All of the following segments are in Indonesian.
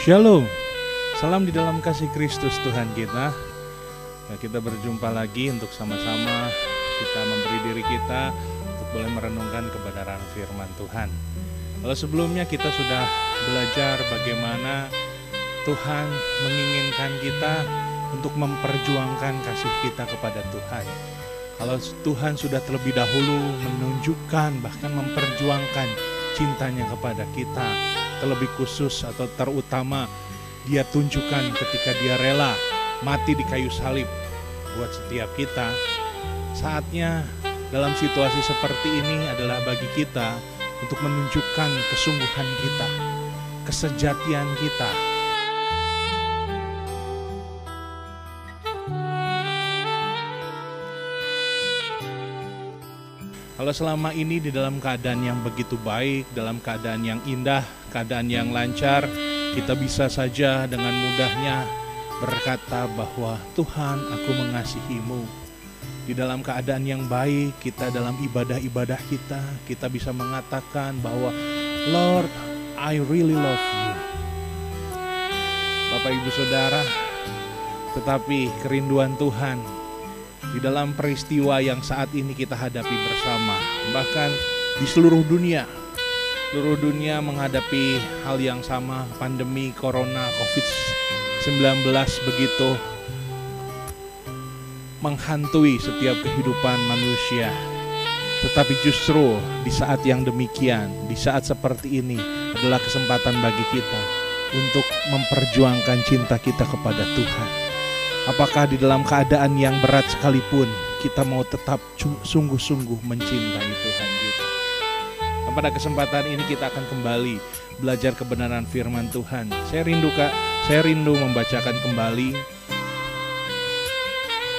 Shalom, salam di dalam kasih Kristus Tuhan kita. Kita berjumpa lagi untuk sama-sama kita memberi diri kita untuk boleh merenungkan kebenaran firman Tuhan. Kalau sebelumnya kita sudah belajar bagaimana Tuhan menginginkan kita untuk memperjuangkan kasih kita kepada Tuhan. Kalau Tuhan sudah terlebih dahulu menunjukkan bahkan memperjuangkan cintanya kepada kita, terlebih khusus atau terutama Dia tunjukkan ketika Dia rela mati di kayu salib buat setiap kita. Saatnya dalam situasi seperti ini adalah bagi kita untuk menunjukkan kesungguhan kita, kesejatian kita. Kalau selama ini di dalam keadaan yang begitu baik, dalam keadaan yang indah, keadaan yang lancar, kita bisa saja dengan mudahnya berkata bahwa Tuhan, aku mengasihimu. Di dalam keadaan yang baik, kita dalam ibadah-ibadah kita bisa mengatakan bahwa Lord, I really love you. Bapak Ibu Saudara, tetapi kerinduan Tuhan di dalam peristiwa yang saat ini kita hadapi bersama, bahkan di seluruh dunia menghadapi hal yang sama, pandemi Corona COVID-19 begitu menghantui setiap kehidupan manusia. Tetapi justru di saat yang demikian, di saat seperti ini adalah kesempatan bagi kita untuk memperjuangkan cinta kita kepada Tuhan. Apakah di dalam keadaan yang berat sekalipun kita mau tetap sungguh-sungguh mencintai Tuhan kita. Dan pada kesempatan ini kita akan kembali belajar kebenaran firman Tuhan. Saya rindu membacakan kembali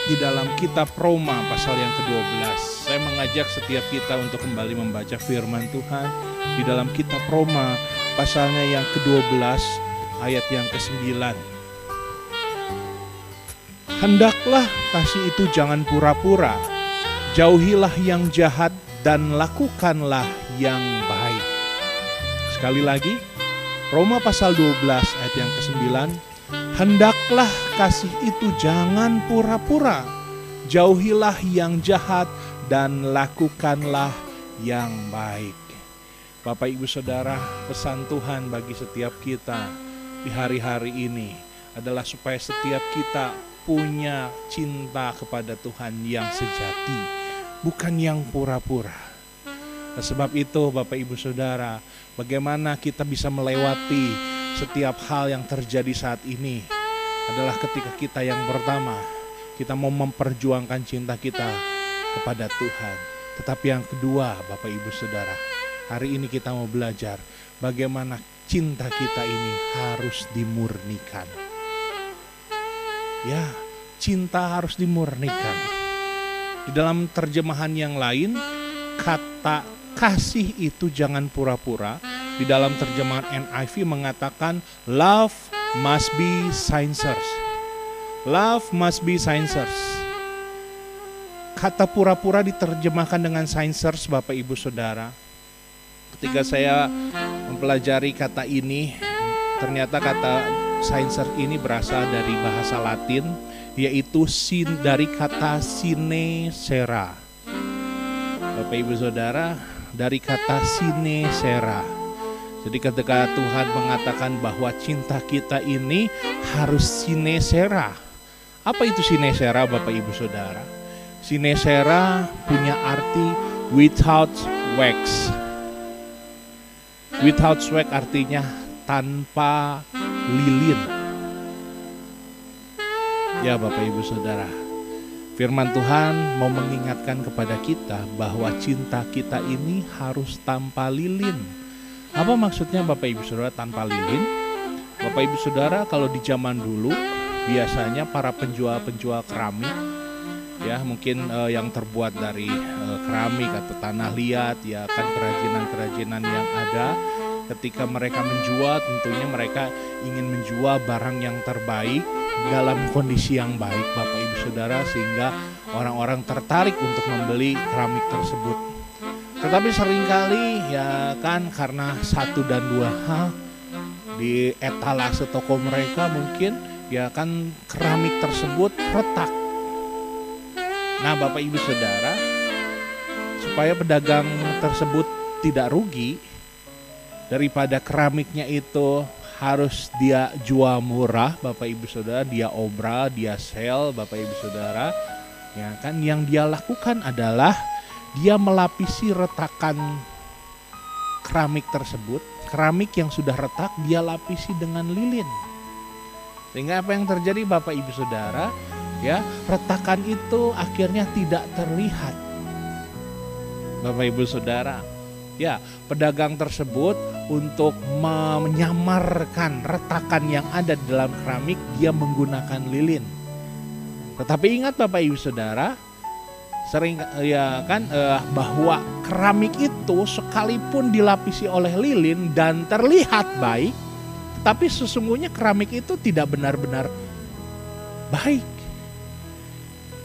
di dalam kitab Roma pasal yang ke-12. Saya mengajak setiap kita untuk kembali membaca firman Tuhan di dalam kitab Roma pasalnya yang ke-12 ayat yang ke-9. Hendaklah kasih itu jangan pura-pura, jauhilah yang jahat dan lakukanlah yang baik. Sekali lagi, Roma pasal 12 ayat yang ke-9, hendaklah kasih itu jangan pura-pura, jauhilah yang jahat dan lakukanlah yang baik. Bapak Ibu Saudara, pesan Tuhan bagi setiap kita di hari-hari ini adalah supaya setiap kita punya cinta kepada Tuhan yang sejati, bukan yang pura-pura. Nah, sebab itu Bapak Ibu Saudara, bagaimana kita bisa melewati setiap hal yang terjadi saat ini adalah ketika kita yang pertama, kita mau memperjuangkan cinta kita kepada Tuhan. Tetapi yang kedua Bapak Ibu Saudara, hari ini kita mau belajar bagaimana cinta kita ini harus dimurnikan. Ya, cinta harus dimurnikan. Di dalam terjemahan yang lain, kata kasih itu jangan pura-pura. Di dalam terjemahan NIV mengatakan love must be sincere. Love must be sincere. Kata pura-pura diterjemahkan dengan sincere, Bapak Ibu Saudara. Ketika saya mempelajari kata ini, ternyata kata sincere ini berasal dari bahasa Latin, yaitu dari kata sincera. Bapak Ibu Saudara, dari kata sincera. Jadi ketika Tuhan mengatakan bahwa cinta kita ini harus sincera. Apa itu sincera Bapak Ibu Saudara? Sincera punya arti without wax. Without wax artinya tanpa lilin. Ya Bapak Ibu Saudara, firman Tuhan mau mengingatkan kepada kita bahwa cinta kita ini harus tanpa lilin. Apa maksudnya Bapak Ibu Saudara tanpa lilin? Bapak Ibu Saudara, kalau di zaman dulu biasanya para penjual-penjual keramik, ya mungkin yang terbuat dari keramik atau tanah liat, ya kan kerajinan-kerajinan yang ada. Ketika mereka menjual, tentunya mereka ingin menjual barang yang terbaik dalam kondisi yang baik Bapak Ibu Saudara, sehingga orang-orang tertarik untuk membeli keramik tersebut. Tetapi seringkali ya kan karena satu dan dua hal, di etalase toko mereka mungkin ya kan keramik tersebut retak. Nah Bapak Ibu Saudara, supaya pedagang tersebut tidak rugi, daripada keramiknya itu harus dia jual murah Bapak Ibu Saudara, dia obral, dia sell Bapak Ibu Saudara, ya kan yang dia lakukan adalah dia melapisi retakan keramik tersebut. Keramik yang sudah retak dia lapisi dengan lilin. Sehingga apa yang terjadi Bapak Ibu Saudara, ya, retakan itu akhirnya tidak terlihat. Bapak Ibu Saudara, ya, pedagang tersebut untuk menyamarkan retakan yang ada di dalam keramik, dia menggunakan lilin. Tetapi ingat Bapak Ibu Saudara, sering ya kan bahwa keramik itu sekalipun dilapisi oleh lilin dan terlihat baik, tapi sesungguhnya keramik itu tidak benar-benar baik.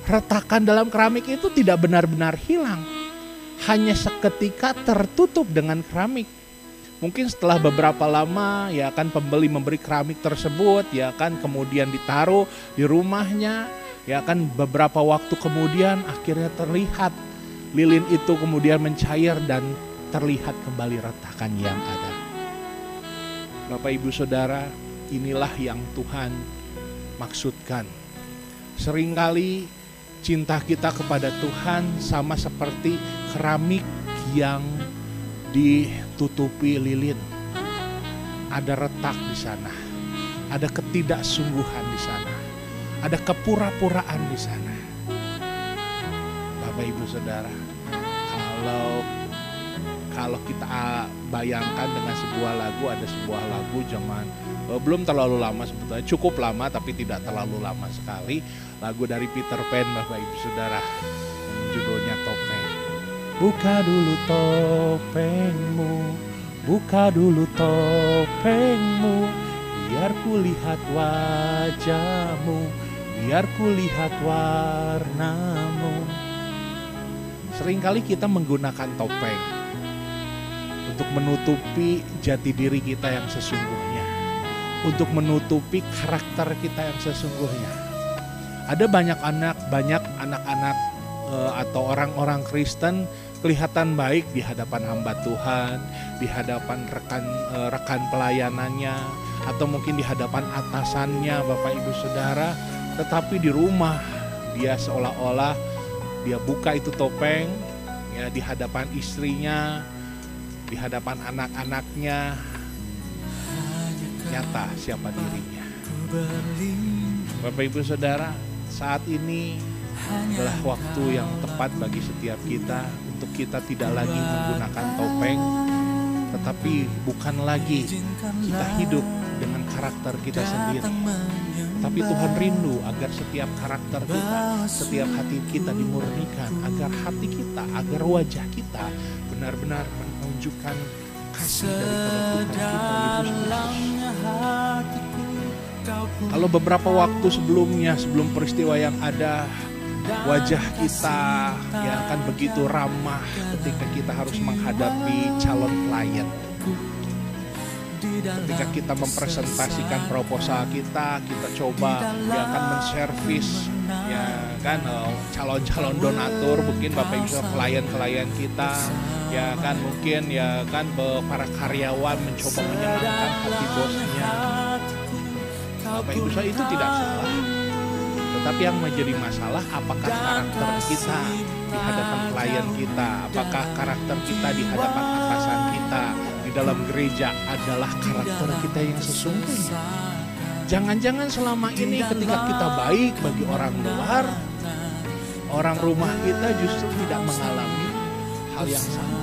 Retakan dalam keramik itu tidak benar-benar hilang, hanya seketika tertutup dengan keramik. Mungkin setelah beberapa lama ya kan pembeli memberi keramik tersebut, ya kan kemudian ditaruh di rumahnya, ya kan beberapa waktu kemudian akhirnya terlihat lilin itu kemudian mencair dan terlihat kembali retakan yang ada. Bapak Ibu Saudara, inilah yang Tuhan maksudkan. Seringkali cinta kita kepada Tuhan sama seperti keramik yang ditutupi lilin. Ada retak di sana, ada ketidaksungguhan di sana, ada kepura-puraan di sana. Bapak Ibu Saudara, kalau kita bayangkan dengan sebuah lagu, ada sebuah lagu zaman belum terlalu lama sebetulnya, cukup lama tapi tidak terlalu lama sekali, lagu dari Peter Pan Bapak Ibu Saudara, yang judulnya Topeng. Buka dulu topengmu, buka dulu topengmu, biar ku lihat wajahmu, biar ku lihat warnamu. Seringkali kita menggunakan topeng untuk menutupi jati diri kita yang sesungguhnya, untuk menutupi karakter kita yang sesungguhnya. Ada banyak anak-anak atau orang-orang Kristen kelihatan baik di hadapan hamba Tuhan, di hadapan rekan pelayanannya, atau mungkin di hadapan atasannya Bapak Ibu Saudara, tetapi di rumah dia seolah-olah dia buka itu topeng, ya, di hadapan istrinya, di hadapan anak-anaknya, nyata siapa dirinya. Bapak Ibu Saudara, saat ini adalah waktu yang tepat bagi setiap kita untuk kita tidak lagi menggunakan topeng, tetapi bukan lagi kita hidup dengan karakter kita sendiri. Tapi Tuhan rindu agar setiap karakter kita, setiap hati kita dimurnikan, agar hati kita, agar wajah kita benar-benar menunjukkan kasih daripada Tuhan Yesus. Kalau beberapa waktu sebelumnya, sebelum peristiwa yang ada, wajah kita yang akan begitu ramah ketika kita harus menghadapi calon klien. Ketika kita mempresentasikan proposal kita coba ya akan menservis ya kan calon-calon donatur, mungkin Bapak Ibu klien-klien kita, ya kan mungkin ya kan para karyawan mencoba menyenangkan hati bosnya. Bapak Ibu itu tidak salah. Tetapi yang menjadi masalah, apakah karakter kita di hadapan klien kita, apakah karakter kita di hadapan atasan kita, di dalam gereja adalah karakter kita yang sesungguhnya. Jangan-jangan selama ini ketika kita baik bagi orang luar, orang rumah kita justru tidak mengalami hal yang sama.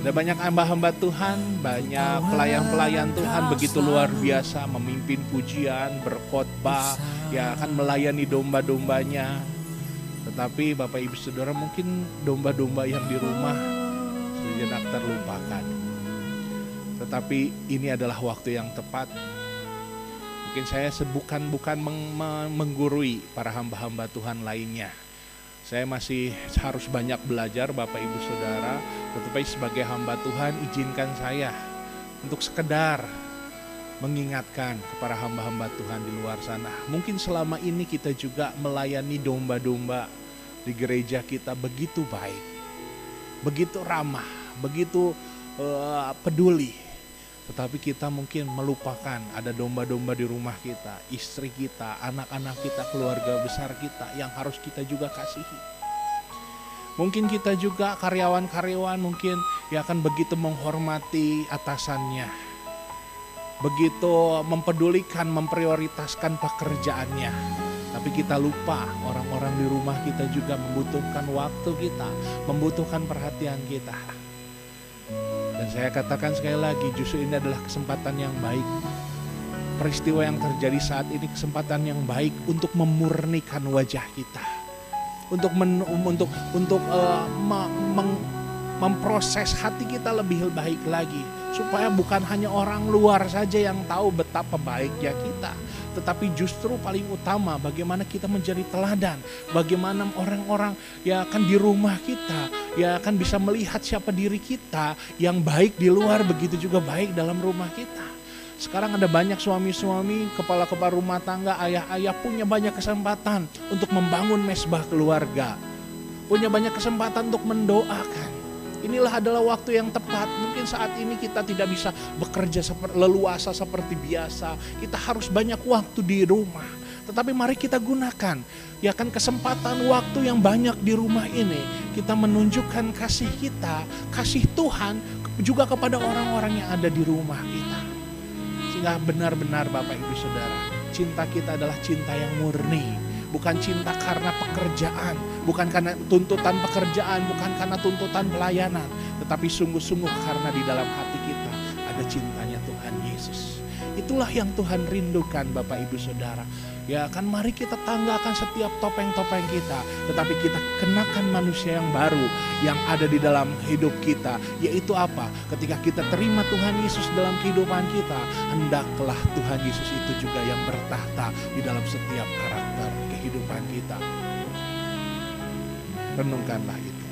Ada banyak hamba-hamba Tuhan, banyak pelayan-pelayan Tuhan begitu luar biasa, memimpin pujian, berkhotbah, ya akan melayani domba-dombanya. Tetapi Bapak Ibu Saudara, mungkin domba-domba yang di rumah sejenak terlupakan. Tetapi ini adalah waktu yang tepat. Mungkin saya bukan menggurui para hamba-hamba Tuhan lainnya. Saya masih harus banyak belajar Bapak Ibu Saudara, tetapi sebagai hamba Tuhan izinkan saya untuk sekedar mengingatkan kepada hamba-hamba Tuhan di luar sana. Mungkin selama ini kita juga melayani domba-domba di gereja kita begitu baik, begitu ramah, begitu peduli. Tetapi kita mungkin melupakan ada domba-domba di rumah kita, istri kita, anak-anak kita, keluarga besar kita yang harus kita juga kasihi. Mungkin kita juga karyawan-karyawan mungkin ya akan begitu menghormati atasannya, begitu mempedulikan, memprioritaskan pekerjaannya. Tapi kita lupa orang-orang di rumah kita juga membutuhkan waktu kita, membutuhkan perhatian kita. Dan saya katakan sekali lagi, justru ini adalah kesempatan yang baik. Peristiwa yang terjadi saat ini kesempatan yang baik untuk memurnikan wajah kita. Untuk memproses hati kita lebih baik lagi. Supaya bukan hanya orang luar saja yang tahu betapa baiknya kita. Tetapi justru paling utama bagaimana kita menjadi teladan. Bagaimana orang-orang yang akan di rumah kita, yang akan bisa melihat siapa diri kita yang baik di luar, begitu juga baik dalam rumah kita. Sekarang ada banyak suami-suami, kepala-kepala rumah tangga, ayah-ayah punya banyak kesempatan untuk membangun mesbah keluarga. Punya banyak kesempatan untuk mendoakan. Inilah adalah waktu yang tepat. Mungkin saat ini kita tidak bisa bekerja leluasa seperti biasa. Kita harus banyak waktu di rumah. Tetapi mari kita gunakan ya kan kesempatan waktu yang banyak di rumah ini. Kita menunjukkan kasih kita, kasih Tuhan juga kepada orang-orang yang ada di rumah kita. Sehingga benar-benar Bapak Ibu Saudara, cinta kita adalah cinta yang murni. Bukan cinta karena pekerjaan, bukan karena tuntutan pekerjaan, bukan karena tuntutan pelayanan. Tetapi sungguh-sungguh karena di dalam hati kita ada cintanya Tuhan Yesus. Itulah yang Tuhan rindukan Bapak Ibu Saudara. Ya kan mari kita tanggalkan setiap topeng-topeng kita. Tetapi kita kenakan manusia yang baru yang ada di dalam hidup kita. Yaitu apa? Ketika kita terima Tuhan Yesus dalam kehidupan kita, hendaklah Tuhan Yesus itu juga yang bertahta di dalam setiap karakter kehidupan kita. Renungkanlah itu.